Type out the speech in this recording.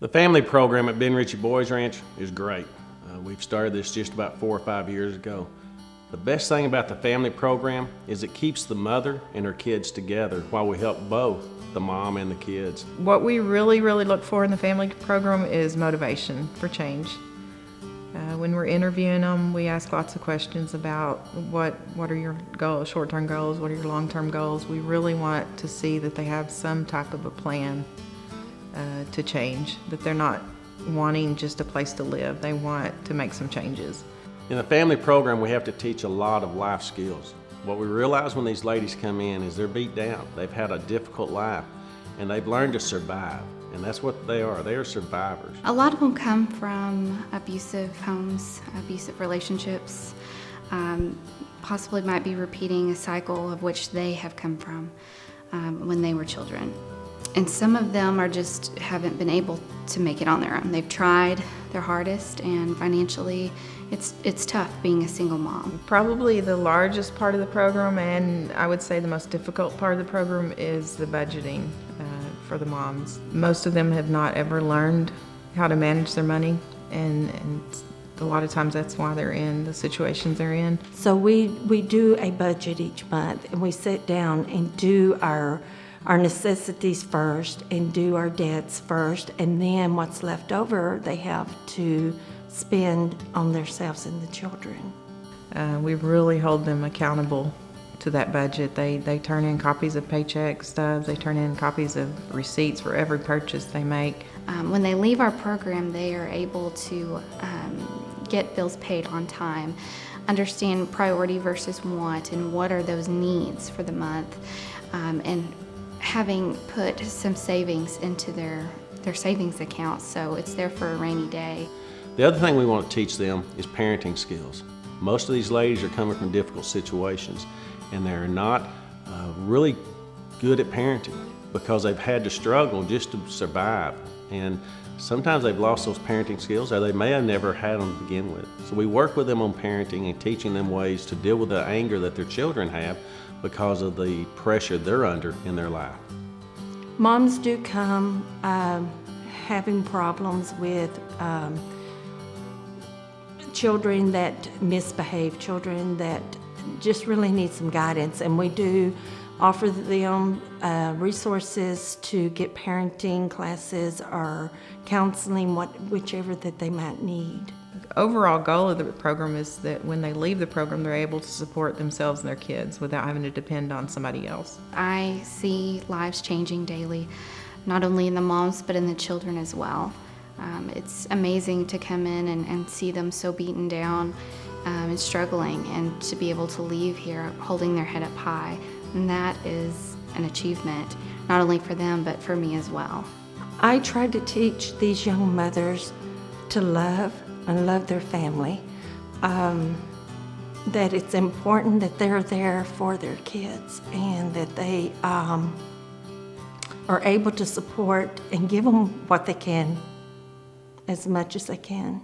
The family program at Richey Boys Ranch is great. We've started this just about 4 or 5 years ago. The best thing about the family program is it keeps the mother and her kids together while we help both the mom and the kids. What we really look for in the family program is motivation for change. When we're interviewing them, we ask lots of questions about what are your goals, short-term goals, what are your long-term goals. We really want to see that they have some type of a plan to change, that they're not wanting just a place to live. They want to make some changes. In the family program, we have to teach a lot of life skills. What we realize when these ladies come in is they're beat down. They've had a difficult life and they've learned to survive. And that's what they are. They are survivors. A lot of them come from abusive homes, abusive relationships, possibly might be repeating a cycle of which they have come from when they were children. And some of them are just haven't been able to make it on their own. They've tried their hardest, and financially it's tough being a single mom. Probably the largest part of the program, and I would say the most difficult part of the program, is the budgeting for the moms. Most of them have not ever learned how to manage their money, and a lot of times that's why they're in the situations they're in. So we do a budget each month, and we sit down and do our necessities first and do our debts first, and then what's left over they have to spend on themselves and the children. We really hold them accountable to that budget. They turn in copies of paycheck stubs, they turn in copies of receipts for every purchase they make. When they leave our program, they are able to get bills paid on time, understand priority versus want, and what are those needs for the month, and having put some savings into their savings account, so it's there for a rainy day. The other thing we want to teach them is parenting skills. Most of these ladies are coming from difficult situations, and they're not really good at parenting because they've had to struggle just to survive. And sometimes they've lost those parenting skills, or they may have never had them to begin with. So we work with them on parenting and teaching them ways to deal with the anger that their children have because of the pressure they're under in their life. Moms do come having problems with children that misbehave, children that just really need some guidance, and we do offer them resources to get parenting classes or counseling, whichever that they might need. The overall goal of the program is that when they leave the program, they're able to support themselves and their kids without having to depend on somebody else. I see lives changing daily, not only in the moms but in the children as well. It's amazing to come in and see them so beaten down and struggling, and to be able to leave here holding their head up high. And that is an achievement, not only for them but for me as well. I try to teach these young mothers to love and love their family, that it's important that they're there for their kids, and that they are able to support and give them what they can as much as they can.